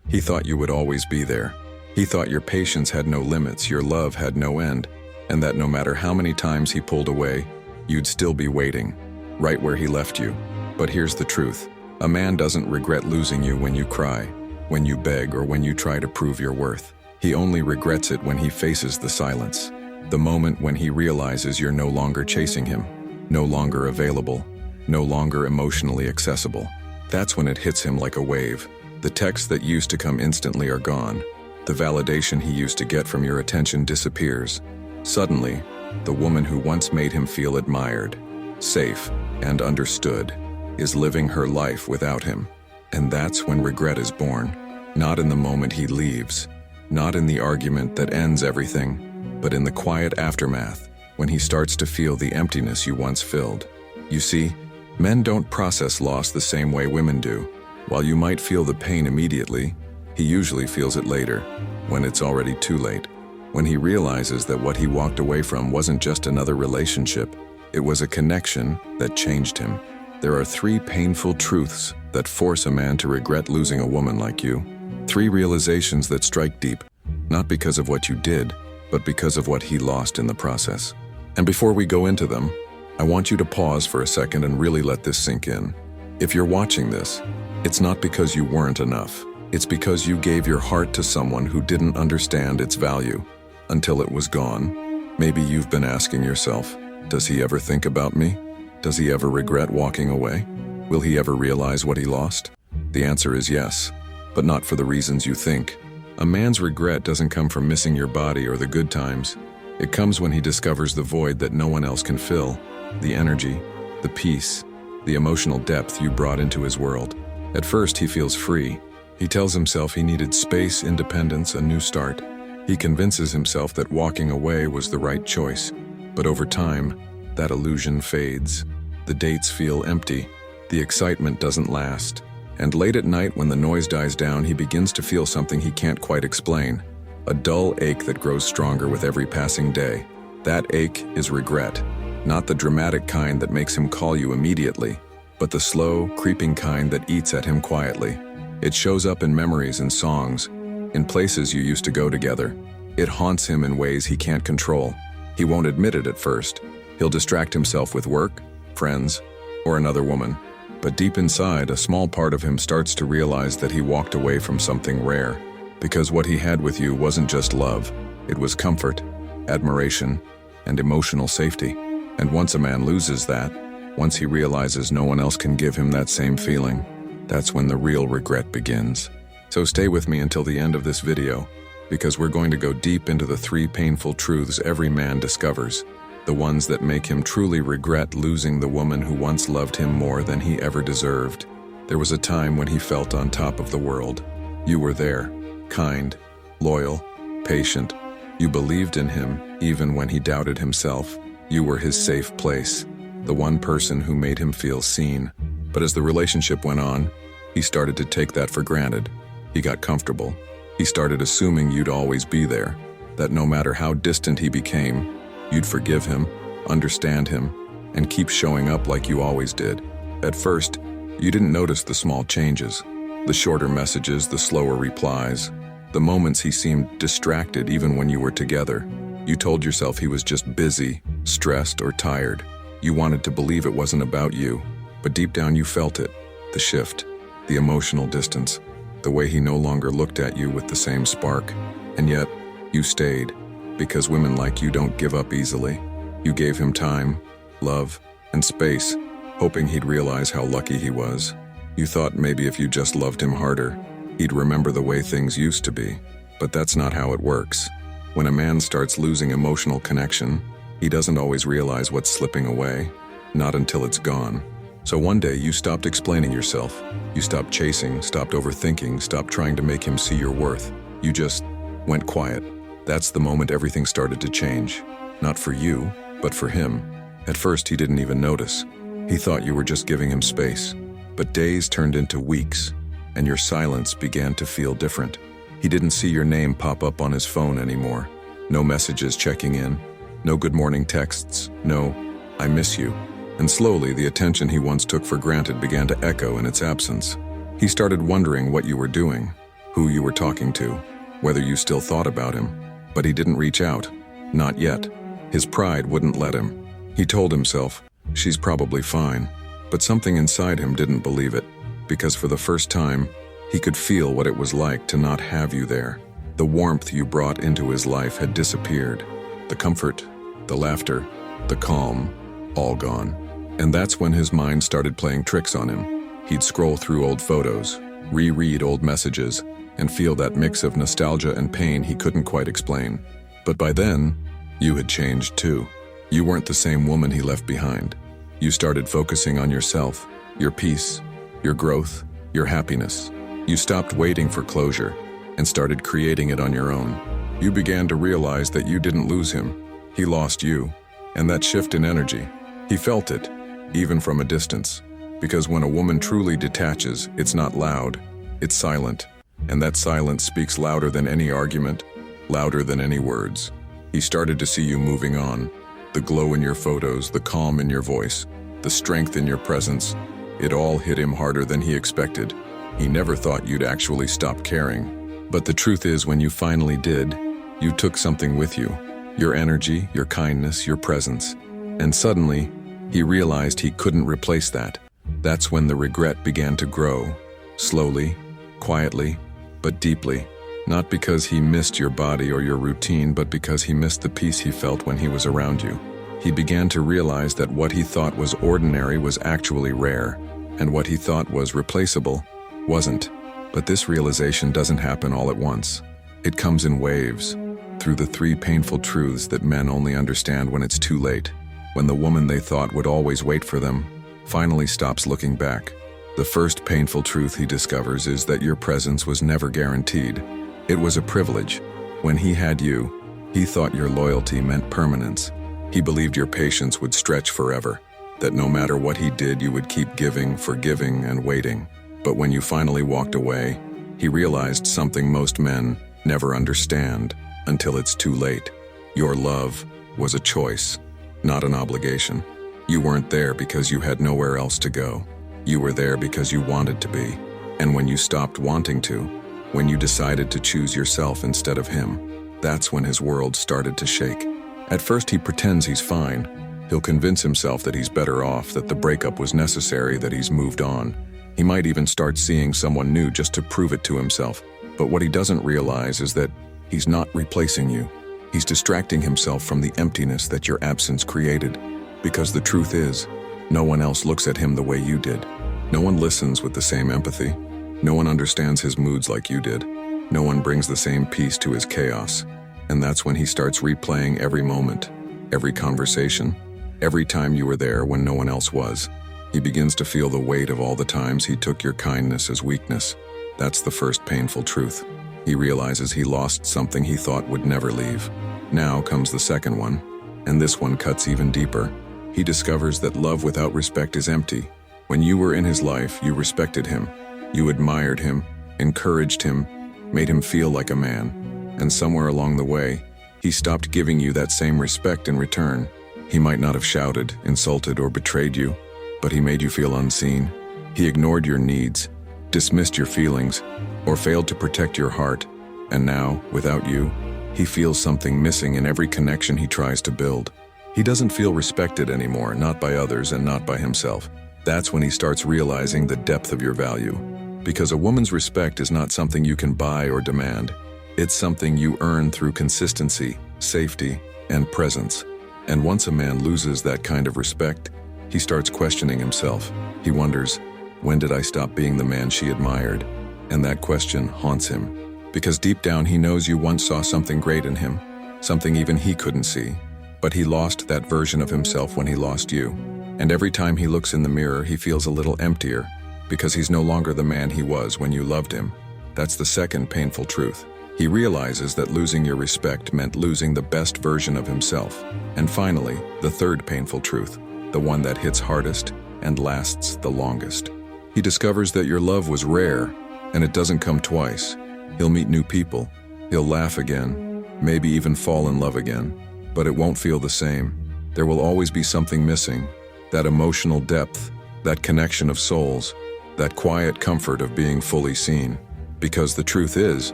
He thought you would always be there. He thought your patience had no limits, your love had no end, and that no matter how many times he pulled away, you'd still be waiting, right where he left you. But here's the truth. A man doesn't regret losing you when you cry, when you beg, or when you try to prove your worth. He only regrets it when he faces the silence. The moment when he realizes you're no longer chasing him, no longer available, no longer emotionally accessible. That's when it hits him like a wave. The texts that used to come instantly are gone. The validation he used to get from your attention disappears. Suddenly, the woman who once made him feel admired, safe, and understood is living her life without him. And that's when regret is born. Not in the moment he leaves, not in the argument that ends everything, but in the quiet aftermath, when he starts to feel the emptiness you once filled. You see, men don't process loss the same way women do. While you might feel the pain immediately, he usually feels it later, when it's already too late. When he realizes that what he walked away from wasn't just another relationship, it was a connection that changed him. There are 3 painful truths that force a man to regret losing a woman like you. 3 realizations that strike deep, not because of what you did, but because of what he lost in the process. And before we go into them, I want you to pause for a second and really let this sink in. If you're watching this, it's not because you weren't enough. It's because you gave your heart to someone who didn't understand its value until it was gone. Maybe you've been asking yourself, does he ever think about me? Does he ever regret walking away? Will he ever realize what he lost? The answer is yes, but not for the reasons you think. A man's regret doesn't come from missing your body or the good times. It comes when he discovers the void that no one else can fill, the energy, the peace, the emotional depth you brought into his world. At first, he feels free. He tells himself he needed space, independence, a new start. He convinces himself that walking away was the right choice. But over time, that illusion fades. The dates feel empty. The excitement doesn't last. And late at night, when the noise dies down, he begins to feel something he can't quite explain. A dull ache that grows stronger with every passing day. That ache is regret. Not the dramatic kind that makes him call you immediately, but the slow, creeping kind that eats at him quietly. It shows up in memories and songs, in places you used to go together. It haunts him in ways he can't control. He won't admit it at first. He'll distract himself with work, friends, or another woman. But deep inside, a small part of him starts to realize that he walked away from something rare. Because what he had with you wasn't just love. It was comfort, admiration, and emotional safety. And once a man loses that, once he realizes no one else can give him that same feeling, that's when the real regret begins. So stay with me until the end of this video, because we're going to go deep into the 3 painful truths every man discovers, the ones that make him truly regret losing the woman who once loved him more than he ever deserved. There was a time when he felt on top of the world. You were there, kind, loyal, patient. You believed in him even when he doubted himself. You were his safe place, the one person who made him feel seen. But as the relationship went on, he started to take that for granted. He got comfortable. He started assuming you'd always be there, that no matter how distant he became, you'd forgive him, understand him, and keep showing up like you always did. At first, you didn't notice the small changes, the shorter messages, the slower replies, the moments he seemed distracted even when you were together. You told yourself he was just busy, stressed, or tired. You wanted to believe it wasn't about you, but deep down you felt it, the shift, the emotional distance, the way he no longer looked at you with the same spark. And yet, you stayed, because women like you don't give up easily. You gave him time, love, and space, hoping he'd realize how lucky he was. You thought maybe if you just loved him harder, he'd remember the way things used to be. But that's not how it works. When a man starts losing emotional connection, he doesn't always realize what's slipping away, not until it's gone. So one day you stopped explaining yourself. You stopped chasing, stopped overthinking, stopped trying to make him see your worth. You just went quiet. That's the moment everything started to change. Not for you, but for him. At first he didn't even notice. He thought you were just giving him space. But days turned into weeks, and your silence began to feel different. He didn't see your name pop up on his phone anymore. No messages checking in, no good morning texts, no, I miss you. And slowly, the attention he once took for granted began to echo in its absence. He started wondering what you were doing, who you were talking to, whether you still thought about him. But he didn't reach out. Not yet. His pride wouldn't let him. He told himself, she's probably fine. But something inside him didn't believe it, because for the first time, he could feel what it was like to not have you there. The warmth you brought into his life had disappeared. The comfort, the laughter, the calm, all gone. And that's when his mind started playing tricks on him. He'd scroll through old photos, reread old messages, and feel that mix of nostalgia and pain he couldn't quite explain. But by then, you had changed too. You weren't the same woman he left behind. You started focusing on yourself, your peace, your growth, your happiness. You stopped waiting for closure and started creating it on your own. You began to realize that you didn't lose him. He lost you. And that shift in energy, he felt it, even from a distance. Because when a woman truly detaches, it's not loud, it's silent. And that silence speaks louder than any argument, louder than any words. He started to see you moving on. The glow in your photos, the calm in your voice, the strength in your presence. It all hit him harder than he expected. He never thought you'd actually stop caring. But the truth is, when you finally did, you took something with you. Your energy, your kindness, your presence. And suddenly, he realized he couldn't replace that. That's when the regret began to grow. Slowly, quietly, but deeply. Not because he missed your body or your routine, but because he missed the peace he felt when he was around you. He began to realize that what he thought was ordinary was actually rare, and what he thought was replaceable wasn't. But this realization doesn't happen all at once. It comes in waves, through the 3 painful truths that men only understand when it's too late, when the woman they thought would always wait for them finally stops looking back. The first painful truth he discovers is that your presence was never guaranteed. It was a privilege. When he had you, he thought your loyalty meant permanence. He believed your patience would stretch forever, that no matter what he did, you would keep giving, forgiving, and waiting. But when you finally walked away, he realized something most men never understand until it's too late. Your love was a choice, not an obligation. You weren't there because you had nowhere else to go. You were there because you wanted to be. And when you stopped wanting to, when you decided to choose yourself instead of him, that's when his world started to shake. At first he pretends he's fine. He'll convince himself that he's better off, that the breakup was necessary, that he's moved on. He might even start seeing someone new just to prove it to himself. But what he doesn't realize is that he's not replacing you. He's distracting himself from the emptiness that your absence created. Because the truth is, no one else looks at him the way you did. No one listens with the same empathy. No one understands his moods like you did. No one brings the same peace to his chaos. And that's when he starts replaying every moment, every conversation, every time you were there when no one else was. He begins to feel the weight of all the times he took your kindness as weakness. That's the first painful truth. He realizes he lost something he thought would never leave. Now comes the second one, and this one cuts even deeper. He discovers that love without respect is empty. When you were in his life, you respected him. You admired him, encouraged him, made him feel like a man. And somewhere along the way, he stopped giving you that same respect in return. He might not have shouted, insulted, or betrayed you, but he made you feel unseen. He ignored your needs, dismissed your feelings, or failed to protect your heart. And now, without you, he feels something missing in every connection he tries to build. He doesn't feel respected anymore, not by others and not by himself. That's when he starts realizing the depth of your value. Because a woman's respect is not something you can buy or demand. It's something you earn through consistency, safety, and presence. And once a man loses that kind of respect, he starts questioning himself. He wonders, when did I stop being the man she admired? And that question haunts him. Because deep down he knows you once saw something great in him, something even he couldn't see. But he lost that version of himself when he lost you. And every time he looks in the mirror, he feels a little emptier, because he's no longer the man he was when you loved him. That's the second painful truth. He realizes that losing your respect meant losing the best version of himself. And finally, the third painful truth, the one that hits hardest and lasts the longest. He discovers that your love was rare, and it doesn't come twice. He'll meet new people. He'll laugh again, maybe even fall in love again. But it won't feel the same. There will always be something missing. That emotional depth, that connection of souls, that quiet comfort of being fully seen. Because the truth is,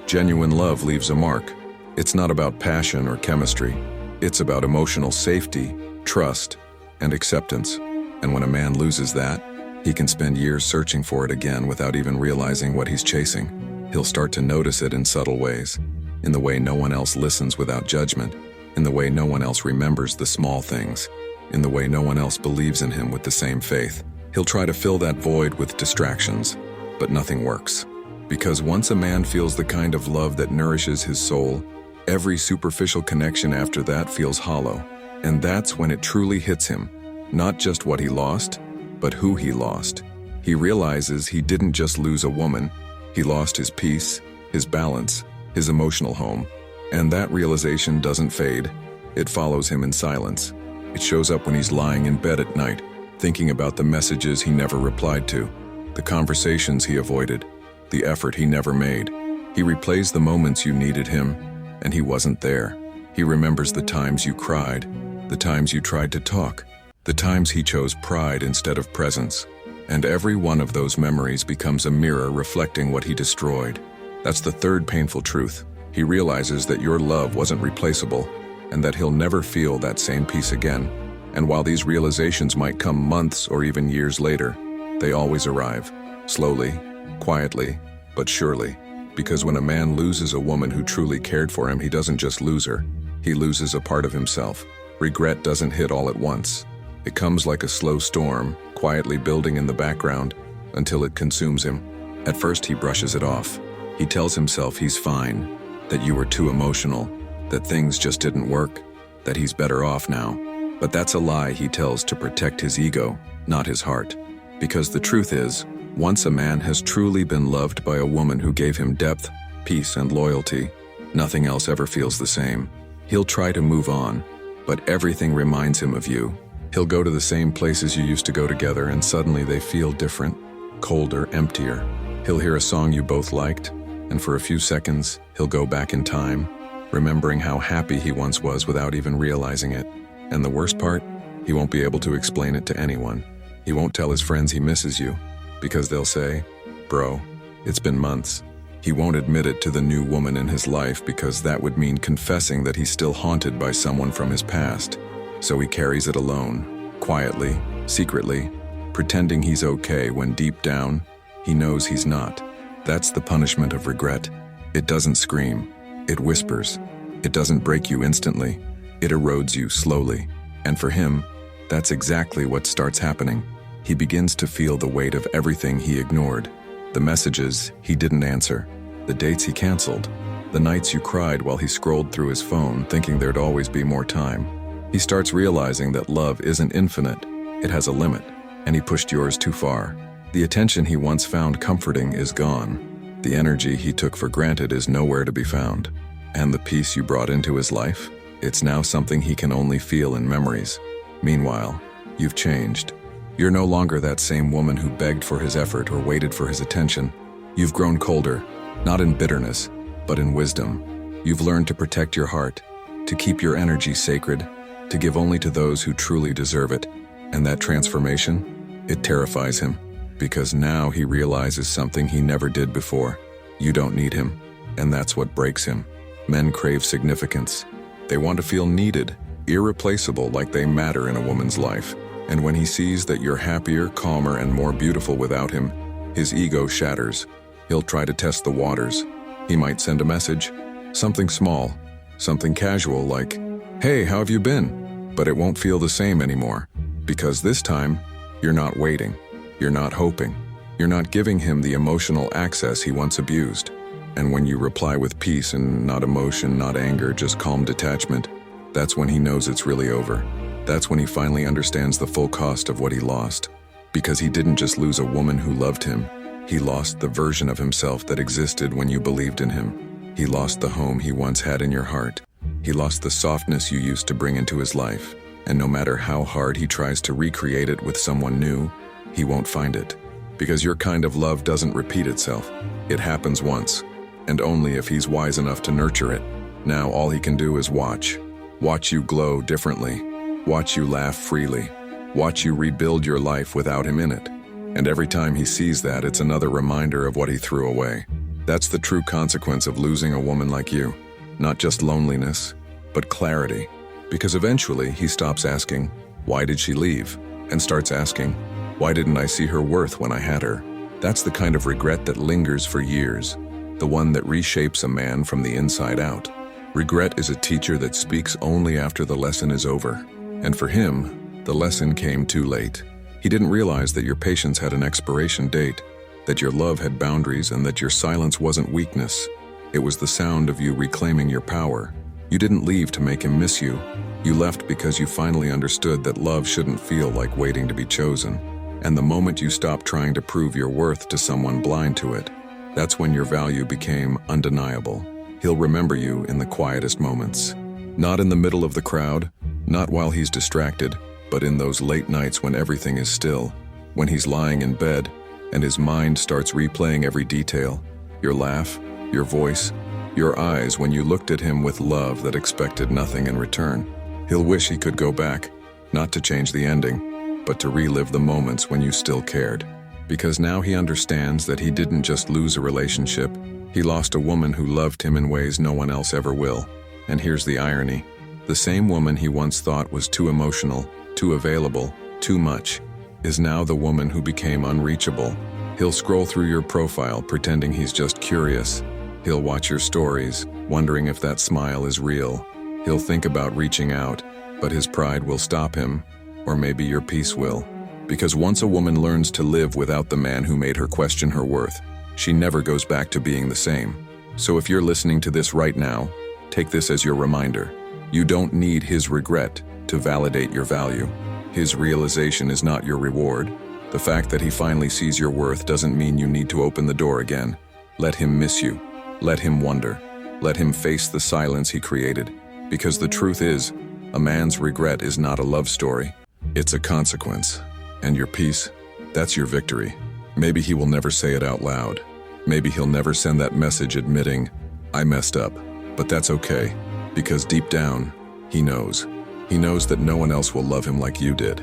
genuine love leaves a mark. It's not about passion or chemistry. It's about emotional safety, trust, and acceptance. And when a man loses that, he can spend years searching for it again without even realizing what he's chasing. He'll start to notice it in subtle ways, in the way no one else listens without judgment, in the way no one else remembers the small things, in the way no one else believes in him with the same faith. He'll try to fill that void with distractions, but nothing works. Because once a man feels the kind of love that nourishes his soul, every superficial connection after that feels hollow. And that's when it truly hits him, not just what he lost, but who he lost. He realizes he didn't just lose a woman, he lost his peace, his balance, his emotional home. And that realization doesn't fade. It follows him in silence. It shows up when he's lying in bed at night, thinking about the messages he never replied to, the conversations he avoided, the effort he never made. He replays the moments you needed him, and he wasn't there. He remembers the times you cried, the times you tried to talk, the times he chose pride instead of presence. And every one of those memories becomes a mirror reflecting what he destroyed. That's the third painful truth. He realizes that your love wasn't replaceable, and that he'll never feel that same peace again. And while these realizations might come months or even years later, they always arrive, slowly, quietly, but surely. Because when a man loses a woman who truly cared for him, he doesn't just lose her, he loses a part of himself. Regret doesn't hit all at once. It comes like a slow storm, quietly building in the background until it consumes him. At first he brushes it off. He tells himself he's fine, that you were too emotional, that things just didn't work, that he's better off now. But that's a lie he tells to protect his ego, not his heart. Because the truth is, once a man has truly been loved by a woman who gave him depth, peace, and loyalty, nothing else ever feels the same. He'll try to move on, but everything reminds him of you. He'll go to the same places you used to go together, and suddenly they feel different, colder, emptier. He'll hear a song you both liked, and for a few seconds, he'll go back in time, remembering how happy he once was without even realizing it. And the worst part, he won't be able to explain it to anyone. He won't tell his friends he misses you, because they'll say, "Bro, it's been months." He won't admit it to the new woman in his life because that would mean confessing that he's still haunted by someone from his past. So he carries it alone, quietly, secretly, pretending he's okay when deep down, he knows he's not. That's the punishment of regret. It doesn't scream, it whispers. It doesn't break you instantly, it erodes you slowly. And for him, that's exactly what starts happening. He begins to feel the weight of everything he ignored. The messages he didn't answer, the dates he canceled, the nights you cried while he scrolled through his phone thinking there'd always be more time. He starts realizing that love isn't infinite, it has a limit, and he pushed yours too far. The attention he once found comforting is gone. The energy he took for granted is nowhere to be found. And the peace you brought into his life? It's now something he can only feel in memories. Meanwhile, you've changed. You're no longer that same woman who begged for his effort or waited for his attention. You've grown colder, not in bitterness, but in wisdom. You've learned to protect your heart, to keep your energy sacred, to give only to those who truly deserve it. And that transformation, it terrifies him, because now he realizes something he never did before. You don't need him, and that's what breaks him. Men crave significance. They want to feel needed, irreplaceable, like they matter in a woman's life. And when he sees that you're happier, calmer, and more beautiful without him, his ego shatters. He'll try to test the waters. He might send a message, something small, something casual like, "Hey, how have you been?" But it won't feel the same anymore, because this time, you're not waiting, you're not hoping, you're not giving him the emotional access he once abused. And when you reply with peace and not emotion, not anger, just calm detachment, that's when he knows it's really over. That's when he finally understands the full cost of what he lost. Because he didn't just lose a woman who loved him, he lost the version of himself that existed when you believed in him. He lost the home he once had in your heart. He lost the softness you used to bring into his life. And no matter how hard he tries to recreate it with someone new, he won't find it. Because your kind of love doesn't repeat itself. It happens once, and only if he's wise enough to nurture it. Now all he can do is watch. Watch you glow differently. Watch you laugh freely. Watch you rebuild your life without him in it. And every time he sees that, it's another reminder of what he threw away. That's the true consequence of losing a woman like you. Not just loneliness, but clarity. Because eventually he stops asking, "Why did she leave?" and starts asking, "Why didn't I see her worth when I had her?" That's the kind of regret that lingers for years, the one that reshapes a man from the inside out. Regret is a teacher that speaks only after the lesson is over. And for him, the lesson came too late. He didn't realize that your patience had an expiration date, that your love had boundaries, and that your silence wasn't weakness. It was the sound of you reclaiming your power. You didn't leave to make him miss you. You left because you finally understood that love shouldn't feel like waiting to be chosen. And the moment you stopped trying to prove your worth to someone blind to it, that's when your value became undeniable. He'll remember you in the quietest moments. Not in the middle of the crowd, not while he's distracted, but in those late nights when everything is still, when he's lying in bed and his mind starts replaying every detail. Your laugh, your voice, your eyes when you looked at him with love that expected nothing in return. He'll wish he could go back, not to change the ending, but to relive the moments when you still cared. Because now he understands that he didn't just lose a relationship, he lost a woman who loved him in ways no one else ever will. And here's the irony. The same woman he once thought was too emotional, too available, too much, is now the woman who became unreachable. He'll scroll through your profile pretending he's just curious. He'll watch your stories, wondering if that smile is real. He'll think about reaching out, but his pride will stop him, or maybe your peace will. Because once a woman learns to live without the man who made her question her worth, she never goes back to being the same. So if you're listening to this right now, take this as your reminder. You don't need his regret to validate your value. His realization is not your reward. The fact that he finally sees your worth doesn't mean you need to open the door again. Let him miss you. Let him wonder. Let him face the silence he created. Because the truth is, a man's regret is not a love story. It's a consequence. And your peace, that's your victory. Maybe he will never say it out loud. Maybe he'll never send that message admitting, "I messed up." But that's okay, because deep down, he knows. He knows that no one else will love him like you did.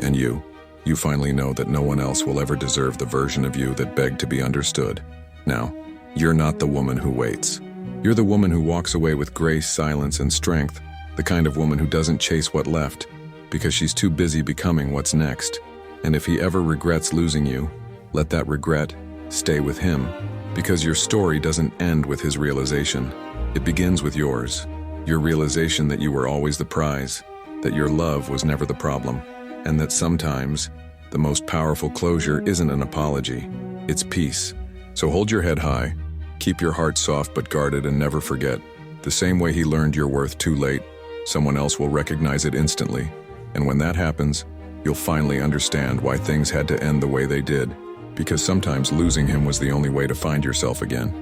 And you finally know that no one else will ever deserve the version of you that begged to be understood. Now, you're not the woman who waits. You're the woman who walks away with grace, silence, and strength, the kind of woman who doesn't chase what left, because she's too busy becoming what's next. And if he ever regrets losing you, let that regret stay with him, because your story doesn't end with his realization. It begins with yours. Your realization that you were always the prize, that your love was never the problem, and that sometimes the most powerful closure isn't an apology, it's peace. So hold your head high, keep your heart soft but guarded, and never forget, the same way he learned your worth too late, someone else will recognize it instantly. And when that happens, you'll finally understand why things had to end the way they did, because sometimes losing him was the only way to find yourself again.